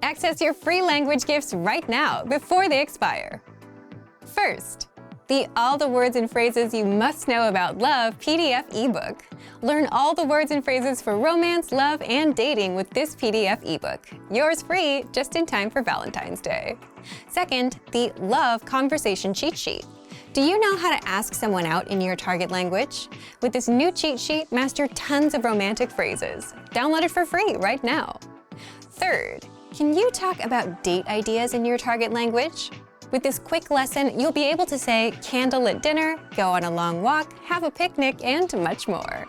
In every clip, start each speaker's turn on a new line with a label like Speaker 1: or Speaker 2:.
Speaker 1: Access your free language gifts right now before they expire. First, the All the Words and Phrases You Must Know About Love PDF ebook. Learn all the words and phrases for romance, love, and dating with this PDF ebook. Yours free, just in time for Valentine's Day. Second, the Love Conversation Cheat Sheet. Do you know how to ask someone out in your target language? With this new cheat sheet, master tons of romantic phrases. Download it for free right now. Third, can you talk about date ideas in your target language? With this quick lesson, you'll be able to say candlelit dinner, go on a long walk, have a picnic, and much more.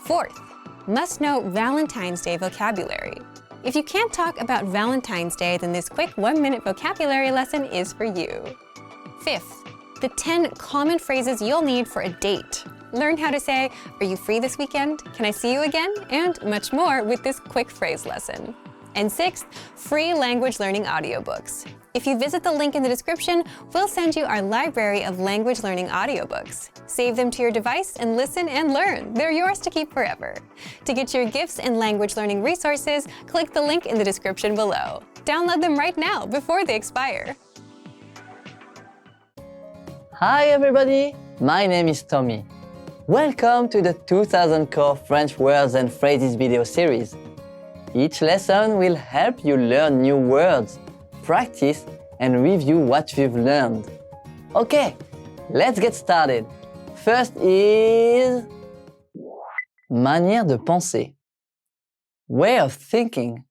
Speaker 1: Fourth, must know Valentine's Day vocabulary. If you can't talk about Valentine's Day, then this quick 1-minute vocabulary lesson is for you. Fifth, the 10 common phrases you'll need for a date. Learn how to say, "Are you free this weekend? Can I see you again?" and much more with this quick phrase lesson. And sixth, free language learning audiobooks. If you visit the link in the description, we'll send you our library of language learning audiobooks. Save them to your device and listen and learn. They're yours to keep forever. To get your gifts and language learning resources, click the link in the description below. Download them right now before they expire.
Speaker 2: Hi everybody, my name is Tommy. Welcome to the 2000 Core French Words and Phrases video series. Each lesson will help you learn new words, practice and review what you've learned. Okay, let's get started. First is manière de penser, way of thinking.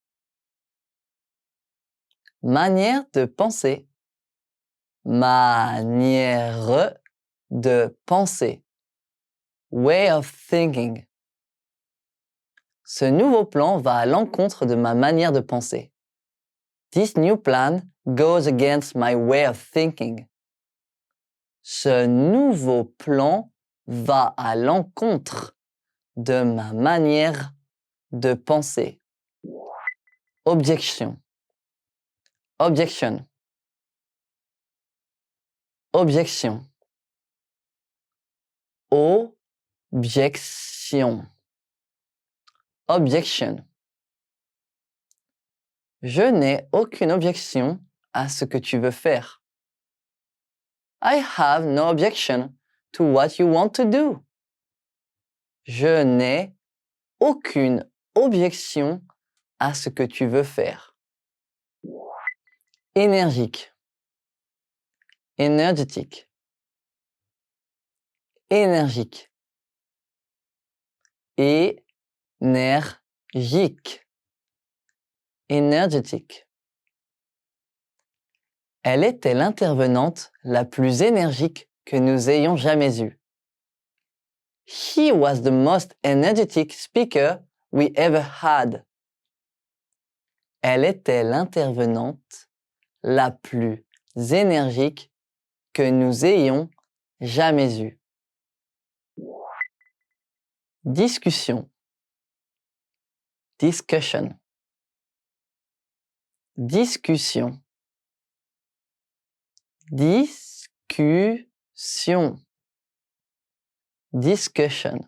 Speaker 2: Manière de penser. Manière de penser. Way of thinking. Ce nouveau plan va à l'encontre de ma manière de penser. This new plan goes against my way of thinking. Ce nouveau plan va à l'encontre de ma manière de penser. Objection. Objection. Objection. Objection. Objection. Je n'ai aucune objection à ce que tu veux faire. I have no objection to what you want to do. Je n'ai aucune objection à ce que tu veux faire. Énergique. Énergétique. Énergique. Énergique. Énergétique. Elle était l'intervenante la plus énergique que nous ayons jamais eue. He was the most energetic speaker we ever had. Elle était l'intervenante la plus énergique que nous ayons jamais eue. Discussion. Discussion. Discussion. Discussion. Discussion.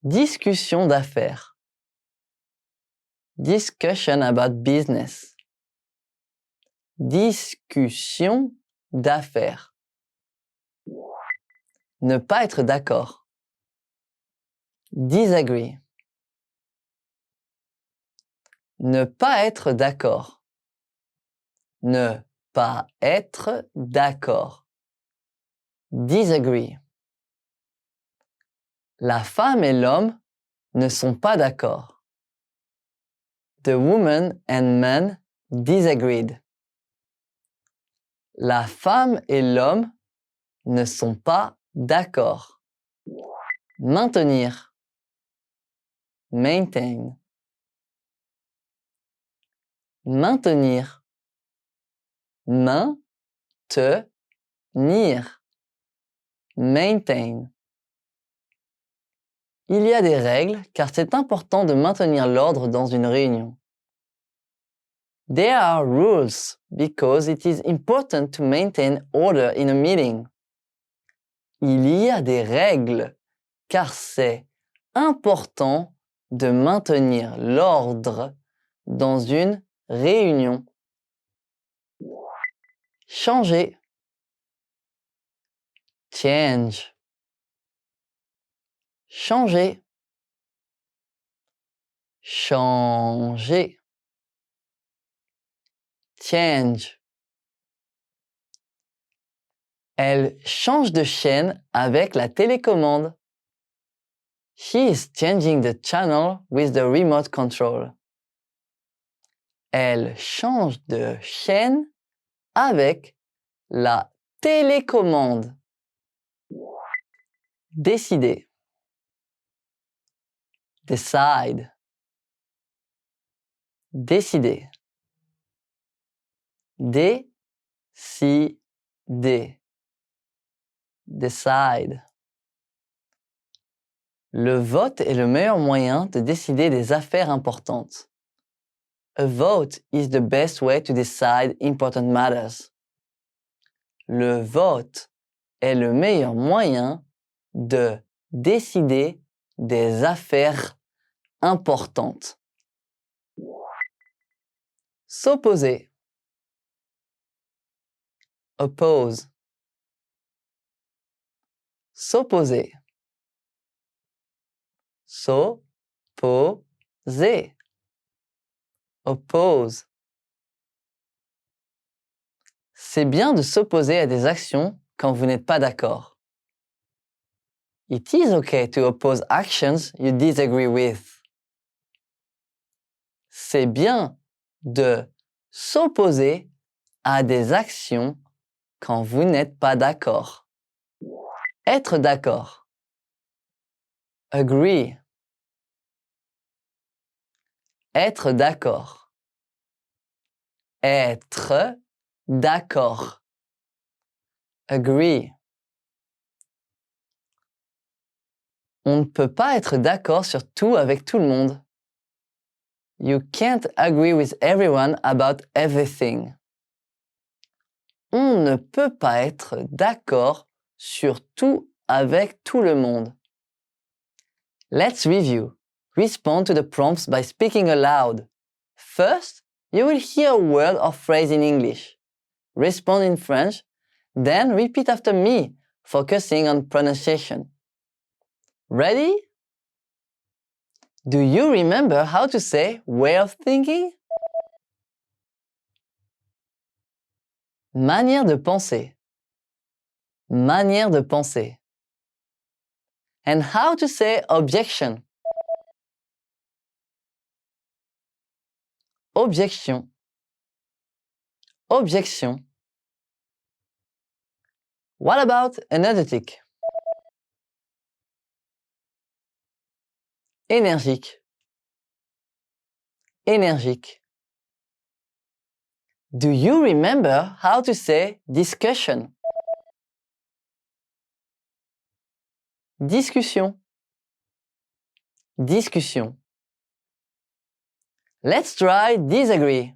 Speaker 2: Discussion d'affaires. Discussion about business. Discussion d'affaires. Ne pas être d'accord. Disagree. Ne pas être d'accord. Ne pas être d'accord. Disagree. La femme et l'homme ne sont pas d'accord. The woman and man disagreed. La femme et l'homme ne sont pas d'accord. Maintenir. Maintain. Maintenir. Maintenir. Maintain. Il y a des règles car c'est important de maintenir l'ordre dans une réunion. There are rules because it is important to maintain order in a meeting. Il y a des règles car c'est important de maintenir l'ordre dans une réunion. Changer. Change. Changer. Changer. Change. Elle change de chaîne avec la télécommande. She is changing the channel with the remote control. Elle change de chaîne avec la télécommande. Décider. Decide. Décider. Décider. Decide. Le vote est le meilleur moyen de décider des affaires importantes. A vote is the best way to decide important matters. Le vote est le meilleur moyen de décider des affaires importantes. S'opposer. Oppose. S'opposer. S'opposer. Oppose. C'est bien de s'opposer à des actions quand vous n'êtes pas d'accord. It is okay to oppose actions you disagree with. C'est bien de s'opposer à des actions quand vous n'êtes pas d'accord. Être d'accord. Agree. Être d'accord. Être d'accord. Agree. On ne peut pas être d'accord sur tout avec tout le monde. You can't agree with everyone about everything. On ne peut pas être d'accord sur tout avec tout le monde. Let's review. Respond to the prompts by speaking aloud. First, you will hear a word or phrase in English. Respond in French, then repeat after me, focusing on pronunciation. Ready? Do you remember how to say way of thinking? Manière de penser. Manière de penser. And how to say objection. Objection. Objection. What about another tick? Énergique. Énergique. Do you remember how to say discussion? Discussion. Discussion. Let's try disagree.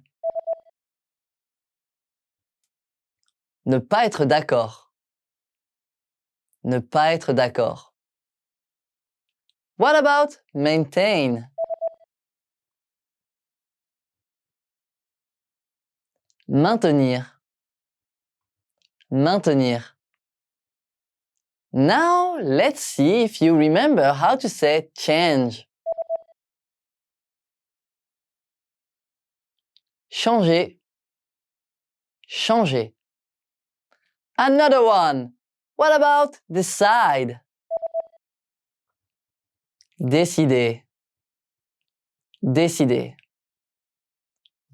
Speaker 2: Ne pas être d'accord. Ne pas être d'accord. What about maintain? Maintenir. Maintenir. Now, let's see if you remember how to say change. Changer. Changer. Another one. What about decide? Décider. Décider.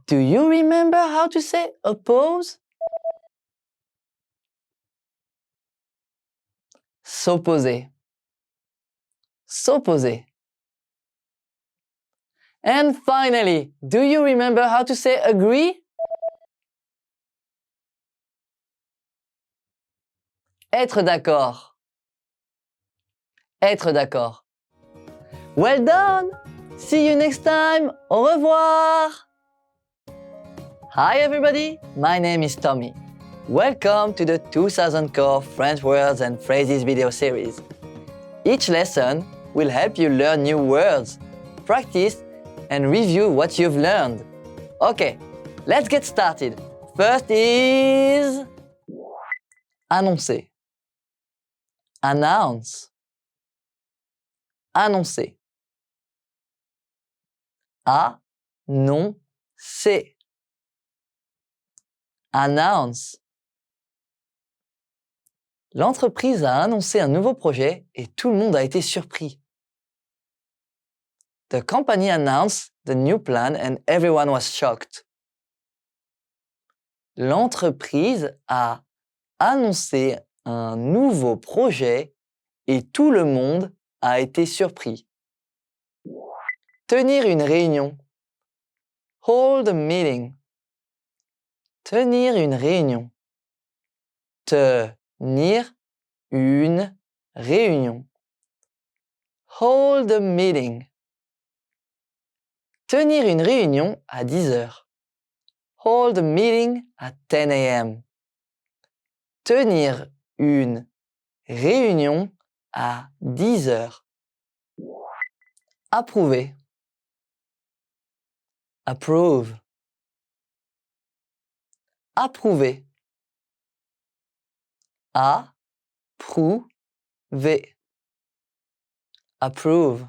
Speaker 2: Do you remember how to say oppose? S'opposer. S'opposer. And finally, do you remember how to say agree? Être d'accord. Être d'accord. Well done! See you next time! Au revoir! Hi everybody, my name is Tommy. Welcome to the 2000 Core French Words and Phrases video series. Each lesson will help you learn new words, practice, and review what you've learned. Okay, let's get started. First is annoncer. Announce. Annoncer. Annoncer. Announce. L'entreprise a annoncé un nouveau projet et tout le monde a été surpris. The company announced the new plan and everyone was shocked. L'entreprise a annoncé un nouveau projet et tout le monde a été surpris. Tenir une réunion. Hold a meeting. Tenir une réunion. Tenir une réunion. Hold a meeting. Tenir une réunion à 10 heures. Hold a meeting at 10 a.m. Tenir une réunion à 10 heures. Approuver. Approve. Approuver. Approuver. Approve.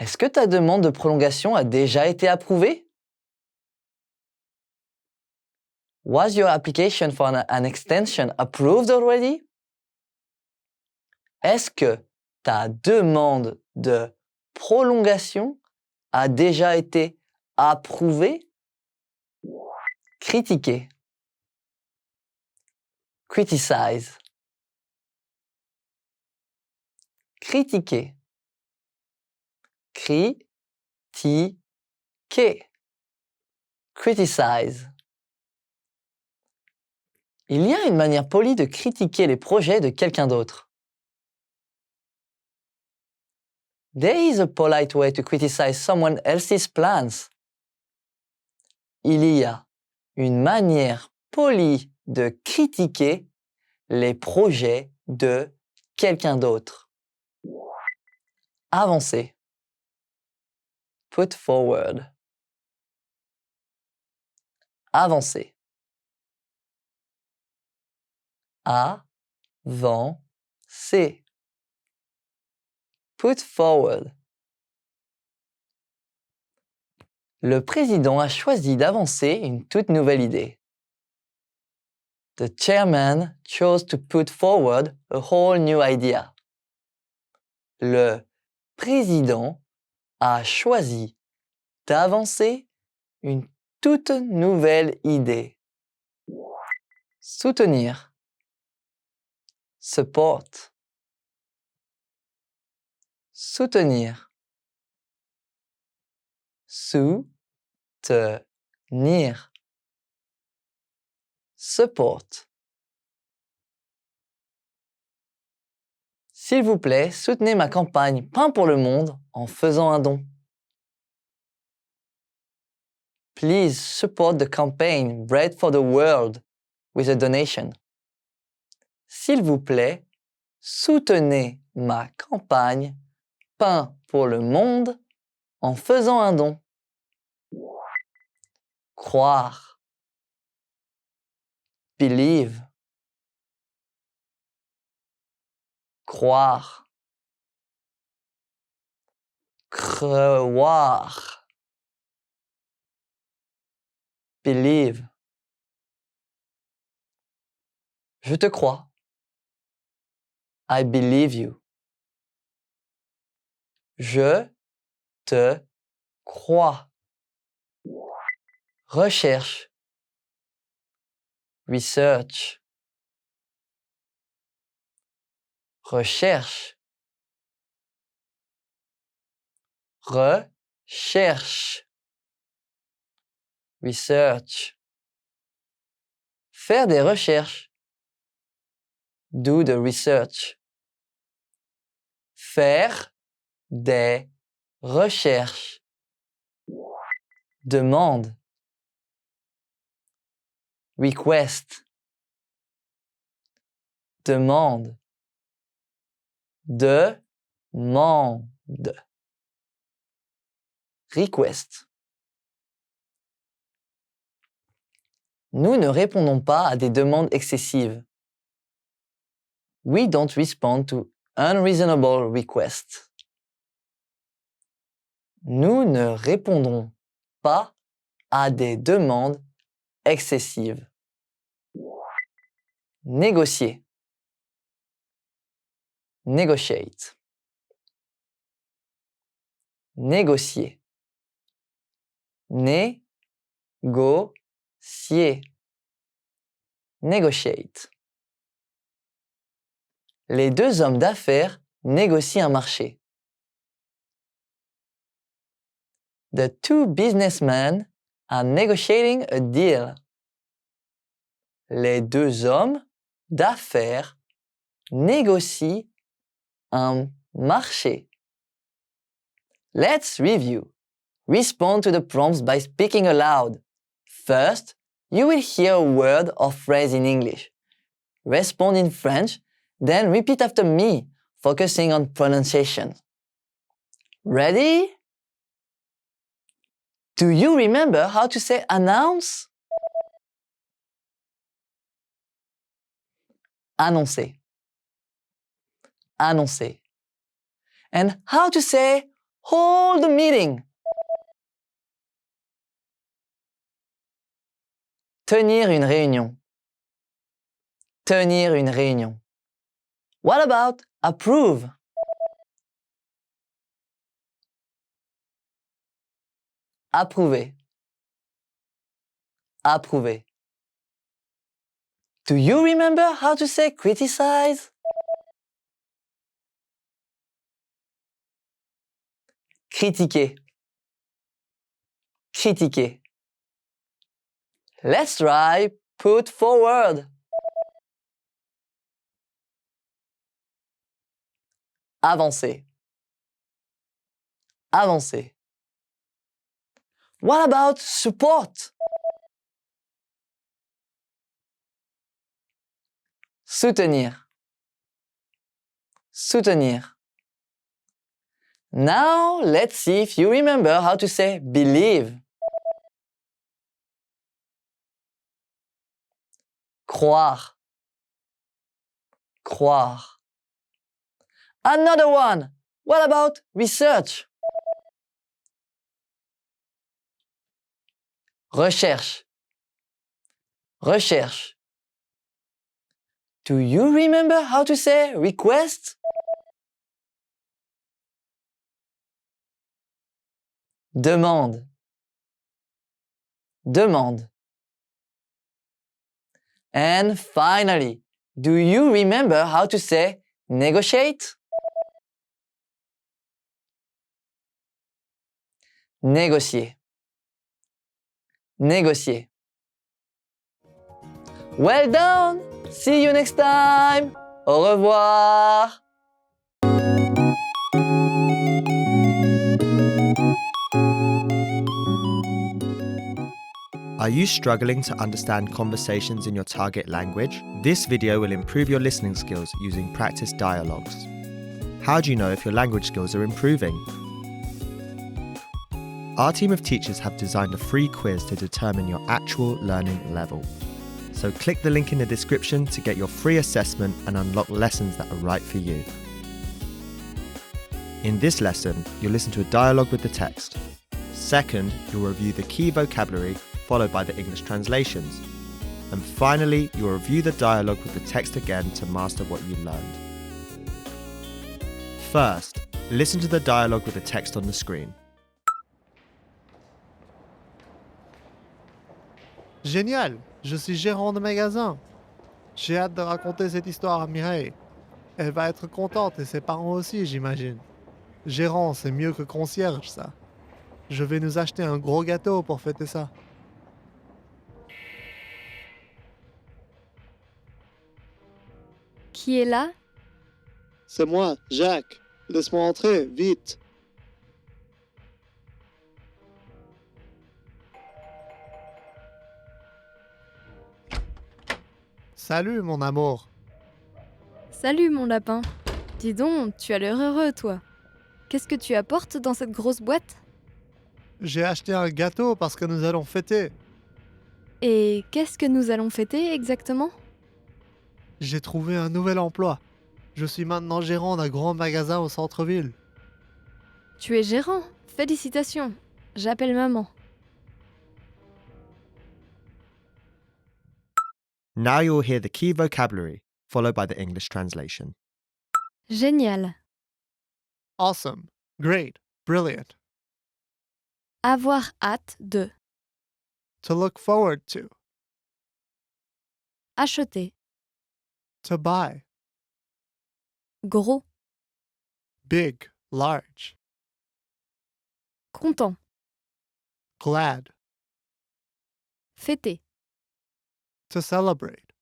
Speaker 2: Est-ce que ta demande de prolongation a déjà été approuvée? Was your application for an extension approved already? Est-ce que ta demande de prolongation a déjà été approuvée? Critiquer. Criticize. Critiquer. Critiquer. Criticize. Il y a une manière polie de critiquer les projets de quelqu'un d'autre. There is a polite way to criticize someone else's plans. Il y a une manière polie de critiquer les projets de quelqu'un d'autre. Avancer. Put forward. Avancer. Avancer. Put forward. Le président a choisi d'avancer une toute nouvelle idée. The chairman chose to put forward a whole new idea. Le président a choisi d'avancer une toute nouvelle idée. Soutenir. Support. Soutenir. Soutenir. Support. S'il vous plaît, soutenez ma campagne Pain pour le monde en faisant un don. Please support the campaign Bread for the World with a donation. S'il vous plaît, soutenez ma campagne Pain pour le monde en faisant un don. Croire. Believe. Croire. Croire. Believe. Je te crois. I believe you. Je te crois. Recherche. Research. Recherche. Recherche. Research. Faire des recherches. Do the research. Faire des recherches. Demande. Request. Demande. Demande. request. Nous ne répondons pas à des demandes excessives. We don't respond to unreasonable requests. Nous ne répondons pas à des demandes excessives. Négocier. Negotiate. Négocier. Négocier. Negotiate. Les deux hommes d'affaires négocient un marché. The two businessmen are negotiating a deal. Les deux hommes d'affaires négocient un marché. Let's review. Respond to the prompts by speaking aloud. First, you will hear a word or phrase in English. Respond in French, then repeat after me, focusing on pronunciation. Ready? Do you remember how to say announce? Annoncer. Annoncer. And how to say hold the meeting? Tenir une réunion. Tenir une réunion. What about approve? Approuver. Approuver. Do you remember how to say criticize? Critiquer. Critiquer. Let's try put forward. Avancer. Avancer. What about support? Soutenir. Soutenir. Now, let's see if you remember how to say believe. Croire. Croire. Another one. What about research? Recherche. Recherche. Do you remember how to say request? Demande. Demande. And finally, do you remember how to say negotiate? Négocier. Négocier. Well done! See you next time! Au revoir!
Speaker 3: Are you struggling to understand conversations in your target language? This video will improve your listening skills using practice dialogues. How do you know if your language skills are improving? Our team of teachers have designed a free quiz to determine your actual learning level. So click the link in the description to get your free assessment and unlock lessons that are right for you. In this lesson, you'll listen to a dialogue with the text. Second, you'll review the key vocabulary, followed by the English translations. And finally, you'll review the dialogue with the text again to master what you learned. First, listen to the dialogue with the text on the screen.
Speaker 4: Génial! Je suis gérant de magasin. J'ai hâte de raconter cette histoire à Mireille. Elle va être contente et ses parents aussi, j'imagine. Gérant, c'est mieux que concierge, ça. Je vais nous acheter un gros gâteau pour fêter ça.
Speaker 5: Qui est là?
Speaker 6: C'est moi, Jacques. Laisse-moi entrer, vite.
Speaker 4: Salut, mon amour.
Speaker 5: Salut mon lapin. Dis donc, tu as l'air heureux, toi. Qu'est-ce que tu apportes dans cette grosse boîte?
Speaker 4: J'ai acheté un gâteau parce que nous allons fêter.
Speaker 5: Et qu'est-ce que nous allons fêter exactement?
Speaker 4: J'ai trouvé un nouvel emploi. Je suis maintenant gérant d'un grand magasin au centre-ville.
Speaker 5: Tu es gérant. Félicitations. J'appelle maman.
Speaker 3: Now you'll hear the key vocabulary, followed by the English translation.
Speaker 5: Génial.
Speaker 4: Awesome. Great. Brilliant.
Speaker 5: Avoir hâte de.
Speaker 4: To look forward to.
Speaker 5: Acheter.
Speaker 4: To buy.
Speaker 5: Gros.
Speaker 4: Big. Large.
Speaker 5: Content.
Speaker 4: Glad.
Speaker 5: Fêter.
Speaker 4: To celebrate.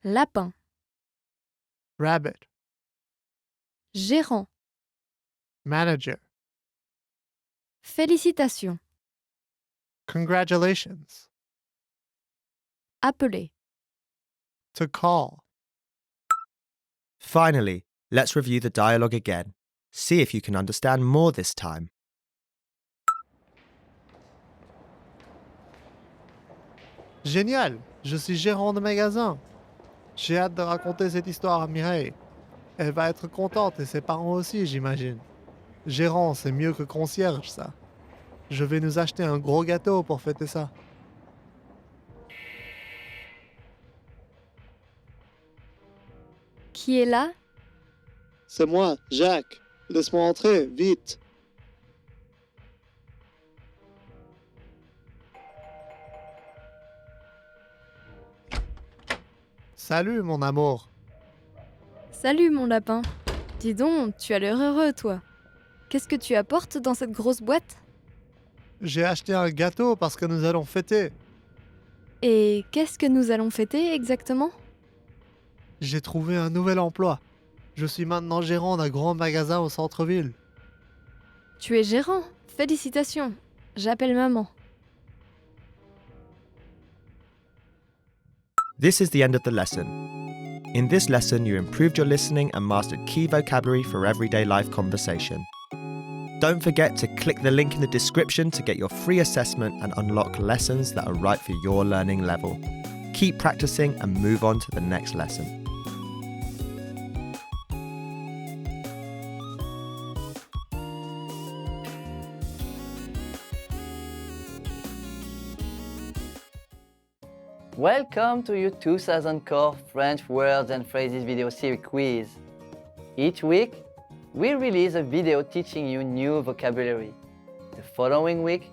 Speaker 5: Lapin.
Speaker 4: Rabbit.
Speaker 5: Gérant.
Speaker 4: Manager.
Speaker 5: Félicitations.
Speaker 4: Congratulations.
Speaker 5: Appeler.
Speaker 4: To call.
Speaker 3: Finally, let's review the dialogue again. See if you can understand more this time.
Speaker 4: Génial. Je suis gérant de magasin. J'ai hâte de raconter cette histoire à Mireille. Elle va être contente et ses parents aussi, j'imagine. Gérant, c'est mieux que concierge, ça. Je vais nous acheter un gros gâteau pour fêter ça.
Speaker 5: Qui est là?
Speaker 6: C'est moi, Jacques. Laisse-moi entrer, vite.
Speaker 4: Salut, mon amour.
Speaker 5: Salut mon lapin. Dis donc, tu as l'air heureux toi. Qu'est-ce que tu apportes dans cette grosse boîte?
Speaker 4: J'ai acheté un gâteau parce que nous allons fêter.
Speaker 5: Et qu'est-ce que nous allons fêter exactement?
Speaker 4: J'ai trouvé un nouvel emploi. Je suis maintenant gérant d'un grand magasin au centre-ville.
Speaker 5: Tu es gérant. Félicitations. J'appelle maman.
Speaker 3: This is the end of the lesson. In this lesson, you improved your listening and mastered key vocabulary for everyday life conversation. Don't forget to click the link in the description to get your free assessment and unlock lessons that are right for your learning level. Keep practicing and move on to the next lesson.
Speaker 2: Welcome to your 2000 Core French Words and Phrases video series quiz. Each week, we release a video teaching you new vocabulary. The following week,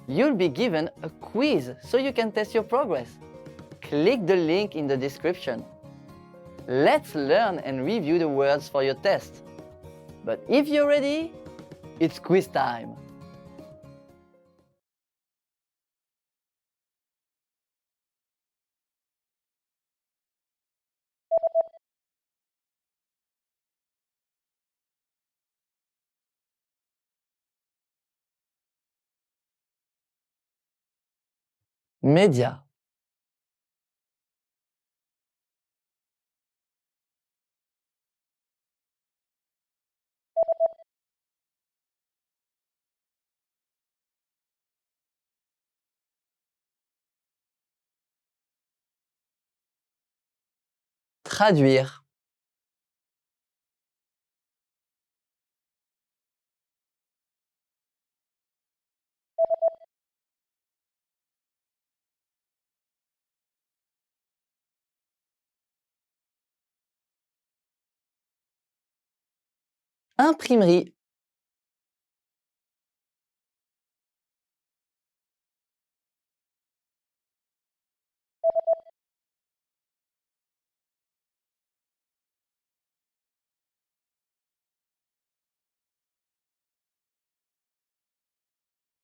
Speaker 2: you'll be given a quiz so you can test your progress. Click the link in the description. Let's learn and review the words for your test. But if you're ready, it's quiz time. Média. Traduire. Imprimerie.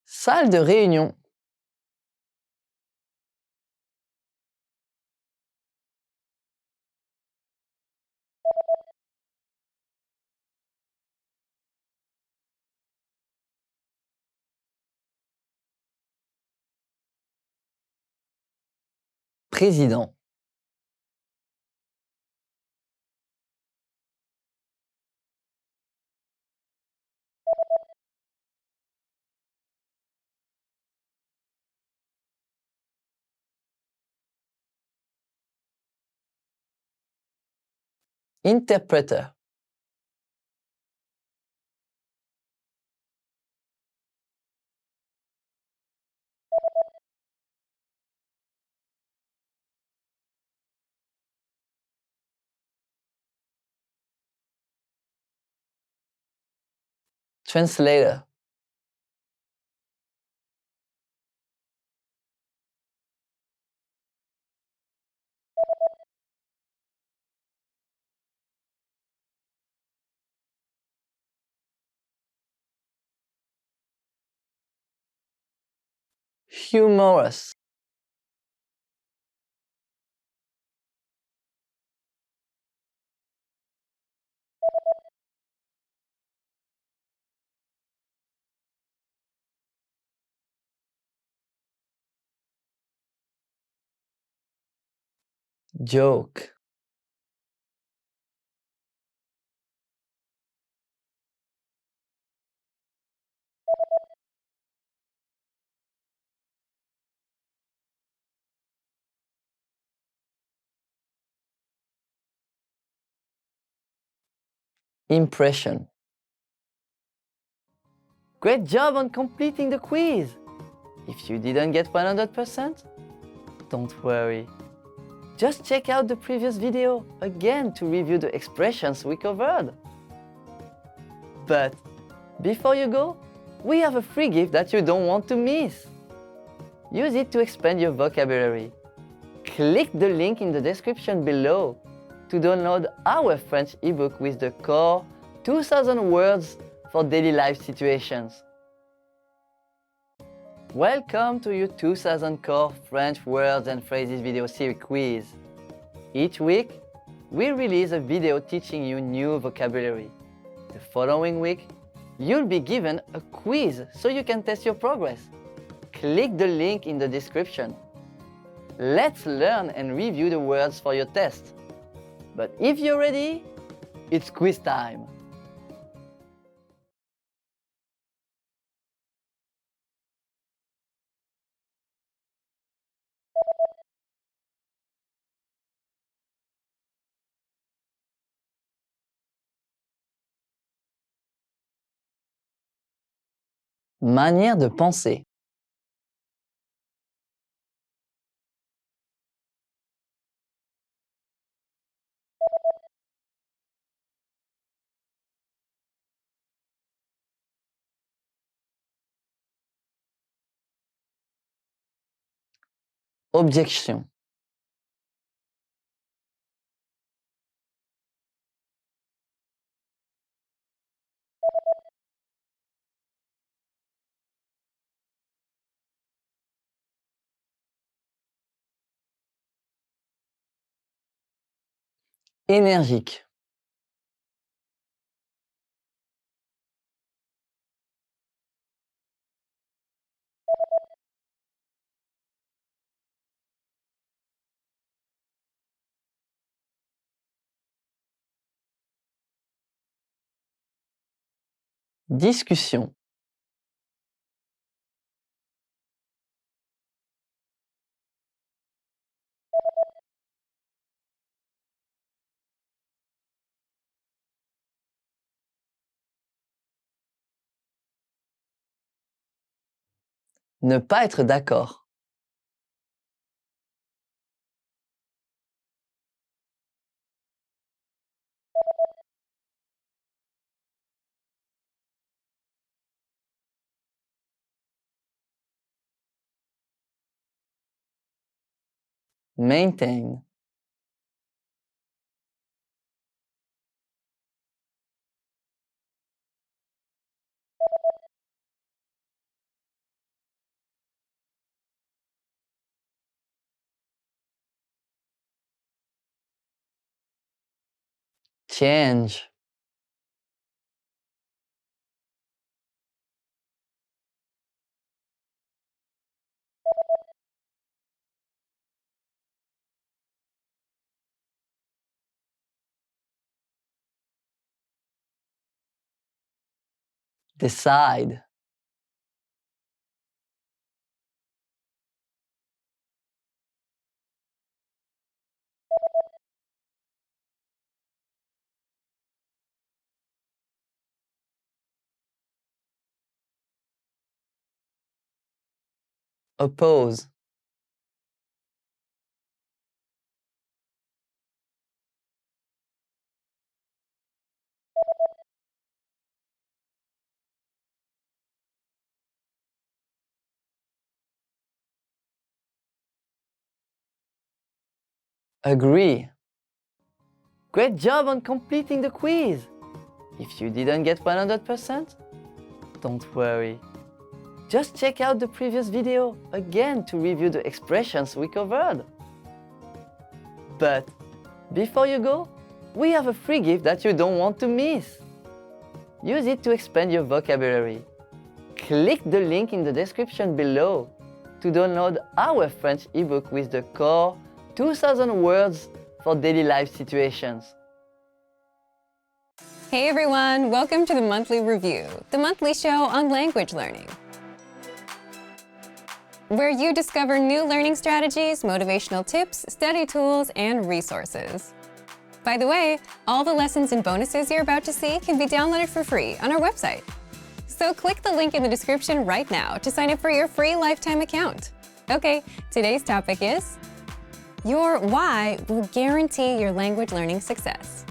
Speaker 2: Salle de réunion. Président. Interpreter. Translator. Humorous. Joke. Impression. Great job on completing the quiz! If you didn't get 100%, don't worry. Just check out the previous video again to review the expressions we covered. But before you go, we have a free gift that you don't want to miss. Use it to expand your vocabulary. Click the link in the description below to download our French ebook with the core 2000 words for daily life situations. Welcome to your 2000 core French words and phrases video series quiz. Each week, we release a video teaching you new vocabulary. The following week, you'll be given a quiz so you can test your progress. Click the link in the description. Let's learn and review the words for your test. But if you're ready, it's quiz time. Manière de penser. Objection. Énergique. Discussion. Ne pas être d'accord. Maintain. Change. Decide. Oppose. Agree. Great job on completing the quiz! If you didn't get 100%, don't worry. Just check out the previous video again to review the expressions we covered. But before you go, we have a free gift that you don't want to miss. Use it to expand your vocabulary. Click the link in the description below to download our French ebook with the core 2000 words for daily life situations.
Speaker 1: Hey everyone, welcome to the Monthly Review, the monthly show on language learning, where you discover new learning strategies, motivational tips, study tools, and resources. By the way, all the lessons and bonuses you're about to see can be downloaded for free on our website. So click the link in the description right now to sign up for your free lifetime account. Okay, today's topic is your why will guarantee your language learning success.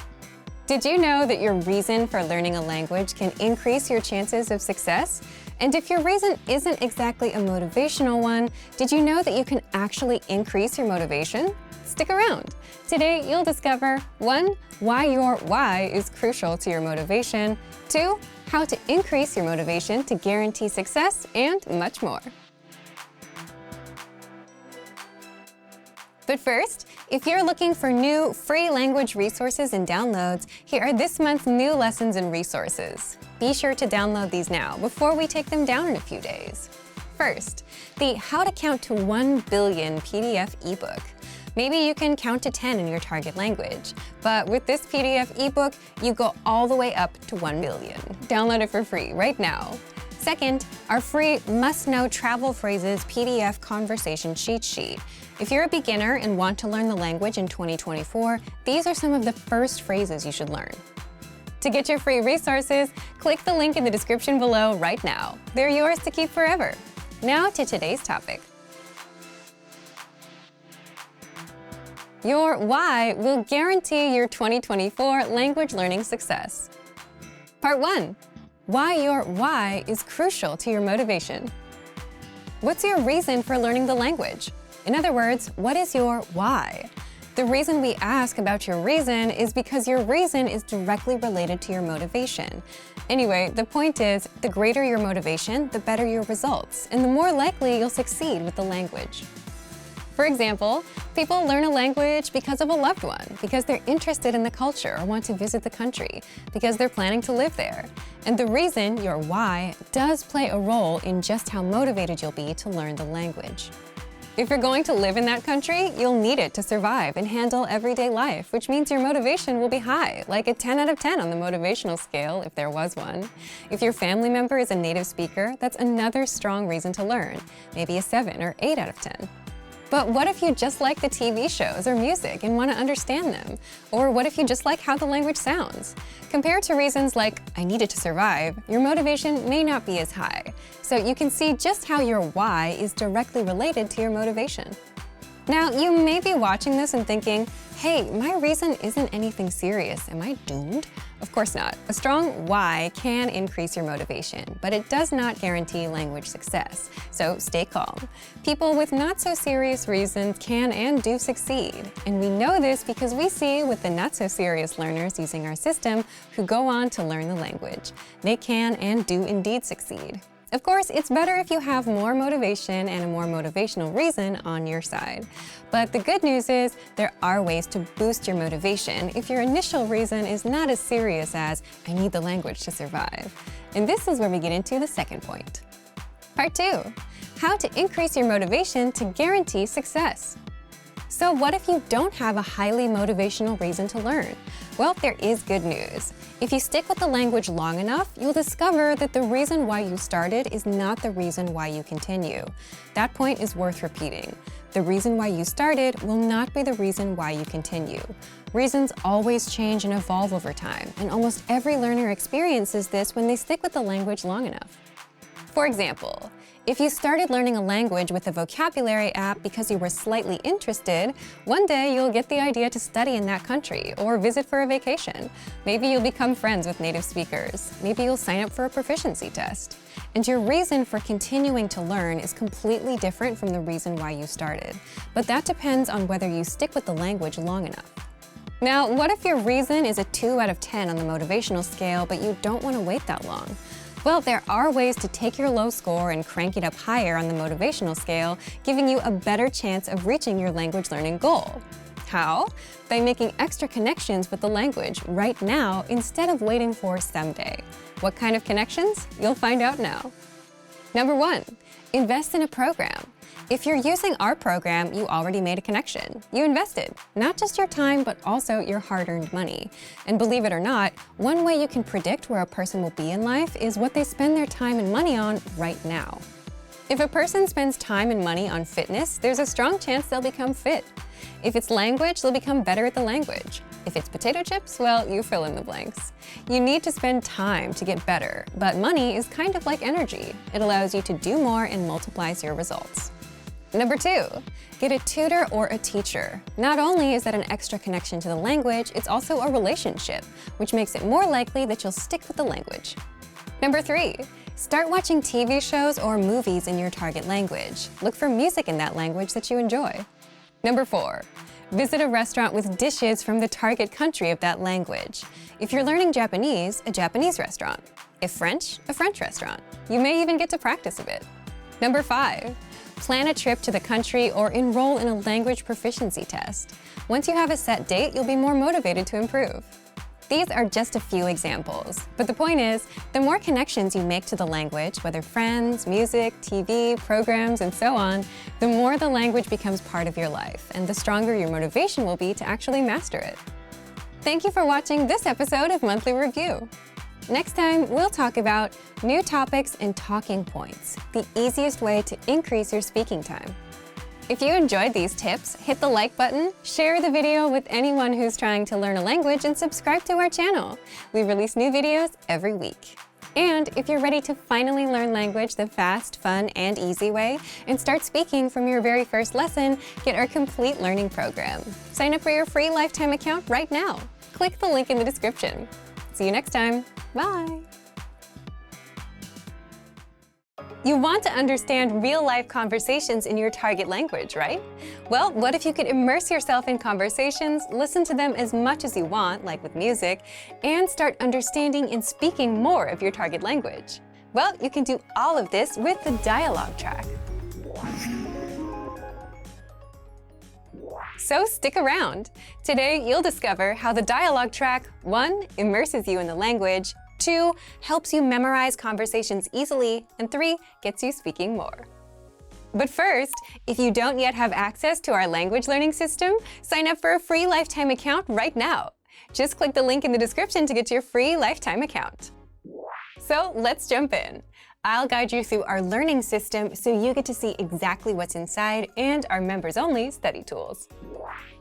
Speaker 1: Did you know that your reason for learning a language can increase your chances of success? And if your reason isn't exactly a motivational one, did you know that you can actually increase your motivation? Stick around. Today, you'll discover 1. Why your why is crucial to your motivation, 2. How to increase your motivation to guarantee success, and much more. But first, if you're looking for new free language resources and downloads, here are this month's new lessons and resources. Be sure to download these now before we take them down in a few days. First, the How to Count to 1 Billion PDF ebook. Maybe you can count to 10 in your target language, but with this PDF ebook, you go all the way up to 1 billion. Download it for free right now. Second, our free must-know travel phrases PDF conversation cheat sheet. If you're a beginner and want to learn the language in 2024, these are some of the first phrases you should learn. To get your free resources, click the link in the description below right now. They're yours to keep forever. Now to today's topic. Your why will guarantee your 2024 language learning success. Part 1. Why your why is crucial to your motivation. What's your reason for learning the language? In other words, what is your why? The reason we ask about your reason is because your reason is directly related to your motivation. Anyway, the point is, the greater your motivation, the better your results, and the more likely you'll succeed with the language. For example, people learn a language because of a loved one, because they're interested in the culture or want to visit the country, because they're planning to live there. And the reason, your why, does play a role in just how motivated you'll be to learn the language. If you're going to live in that country, you'll need it to survive and handle everyday life, which means your motivation will be high, like a 10 out of 10 on the motivational scale, if there was one. If your family member is a native speaker, that's another strong reason to learn, maybe a 7 or 8 out of 10. But what if you just like the TV shows or music and want to understand them? Or what if you just like how the language sounds? Compared to reasons like, I need it to survive, your motivation may not be as high. So you can see just how your why is directly related to your motivation. Now, you may be watching this and thinking, hey, my reason isn't anything serious. Am I doomed? Of course not. A strong why can increase your motivation, but it does not guarantee language success. So stay calm. People with not so serious reasons can and do succeed. And we know this because we see with the not so serious learners using our system who go on to learn the language. They can and do indeed succeed. Of course, it's better if you have more motivation and a more motivational reason on your side. But the good news is there are ways to boost your motivation if your initial reason is not as serious as, I need the language to survive. And this is where we get into the second point. Part 2. How to increase your motivation to guarantee success. So what if you don't have a highly motivational reason to learn? Well, there is good news. If you stick with the language long enough, you'll discover that the reason why you started is not the reason why you continue. That point is worth repeating. The reason why you started will not be the reason why you continue. Reasons always change and evolve over time, and almost every learner experiences this when they stick with the language long enough. For example, if you started learning a language with a vocabulary app because you were slightly interested, one day you'll get the idea to study in that country or visit for a vacation. Maybe you'll become friends with native speakers. Maybe you'll sign up for a proficiency test. And your reason for continuing to learn is completely different from the reason why you started. But that depends on whether you stick with the language long enough. Now, what if your reason is a 2 out of 10 on the motivational scale, but you don't want to wait that long? Well, there are ways to take your low score and crank it up higher on the motivational scale, giving you a better chance of reaching your language learning goal. How? By making extra connections with the language right now instead of waiting for someday. What kind of connections? You'll find out now. Number 1, invest in a program. If you're using our program, you already made a connection. You invested, not just your time, but also your hard-earned money. And believe it or not, one way you can predict where a person will be in life is what they spend their time and money on right now. If a person spends time and money on fitness, there's a strong chance they'll become fit. If it's language, they'll become better at the language. If it's potato chips, well, you fill in the blanks. You need to spend time to get better, but money is kind of like energy. It allows you to do more and multiplies your results. Number 2, get a tutor or a teacher. Not only is that an extra connection to the language, it's also a relationship, which makes it more likely that you'll stick with the language. Number 3, start watching TV shows or movies in your target language. Look for music in that language that you enjoy. Number 4, visit a restaurant with dishes from the target country of that language. If you're learning Japanese, a Japanese restaurant. If French, a French restaurant. You may even get to practice a bit. Number 5, plan a trip to the country or enroll in a language proficiency test. Once you have a set date, you'll be more motivated to improve. These are just a few examples, but the point is, the more connections you make to the language, whether friends, music, TV, programs, and so on, the more the language becomes part of your life, and the stronger your motivation will be to actually master it. Thank you for watching this episode of Monthly Review. Next time, we'll talk about new topics and talking points, the easiest way to increase your speaking time. If you enjoyed these tips, hit the like button, share the video with anyone who's trying to learn a language, and subscribe to our channel. We release new videos every week. And if you're ready to finally learn language the fast, fun, and easy way, and start speaking from your very first lesson, get our complete learning program. Sign up for your free lifetime account right now. Click the link in the description. See you next time. Bye. You want to understand real-life conversations in your target language, right? Well, what if you could immerse yourself in conversations, listen to them as much as you want, like with music, and start understanding and speaking more of your target language? Well, you can do all of this with the dialogue track. So stick around. Today, you'll discover how the dialogue track 1. Immerses you in the language, 2. Helps you memorize conversations easily, and 3. Gets you speaking more. But first, if you don't yet have access to our language learning system, sign up for a free lifetime account right now. Just click the link in the description to get your free lifetime account. So let's jump in. I'll guide you through our learning system so you get to see exactly what's inside and our members-only study tools.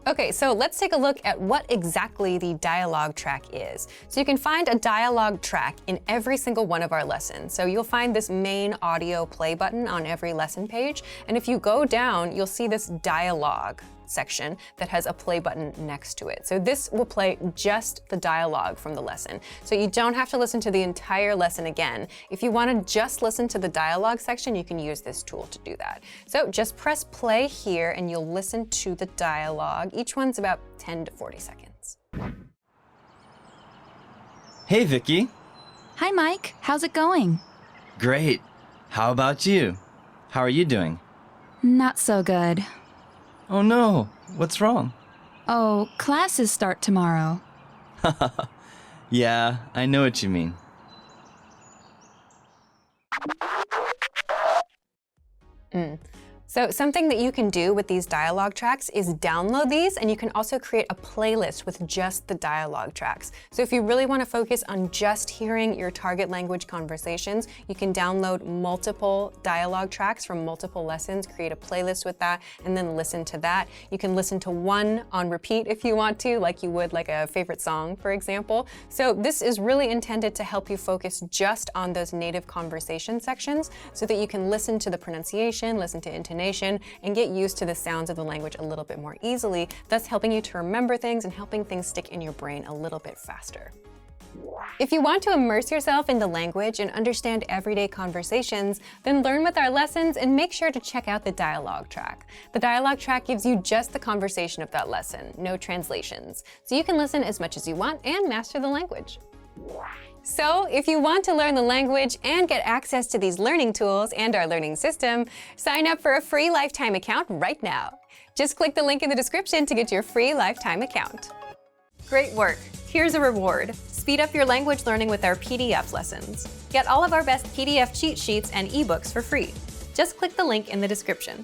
Speaker 1: Okay, so let's take a look at what exactly the dialogue track is. So you can find a dialogue track in every single one of our lessons. So you'll find this main audio play button on every lesson page. And if you go down, you'll see this dialogue section that has a play button next to it. So this will play just the dialogue from the lesson. So you don't have to listen to the entire lesson again. If you want to just listen to the dialogue section, you can use this tool to do that. So just press play here and you'll listen to the dialogue. Each one's about 10 to 40 seconds.
Speaker 7: Hey, Vicky.
Speaker 8: Hi, Mike. How's it going?
Speaker 7: Great. How about you? How are you doing?
Speaker 8: Not so good.
Speaker 7: Oh no, what's wrong?
Speaker 8: Oh, classes start tomorrow.
Speaker 7: Yeah, I know what you mean.
Speaker 1: So something that you can do with these dialogue tracks is download these, and you can also create a playlist with just the dialogue tracks. So if you really want to focus on just hearing your target language conversations, you can download multiple dialogue tracks from multiple lessons, create a playlist with that, and then listen to that. You can listen to one on repeat if you want to, like you would like a favorite song, for example. So this is really intended to help you focus just on those native conversation sections so that you can listen to the pronunciation, listen to intonation, and get used to the sounds of the language a little bit more easily, thus helping you to remember things and helping things stick in your brain a little bit faster. If you want to immerse yourself in the language and understand everyday conversations, then learn with our lessons and make sure to check out the dialogue track. The dialogue track gives you just the conversation of that lesson, no translations. So you can listen as much as you want and master the language. So, if you want to learn the language and get access to these learning tools and our learning system, sign up for a free lifetime account right now. Just click the link in the description to get your free lifetime account. Great work! Here's a reward. Speed up your language learning with our PDF lessons. Get all of our best PDF cheat sheets and ebooks for free. Just click the link in the description.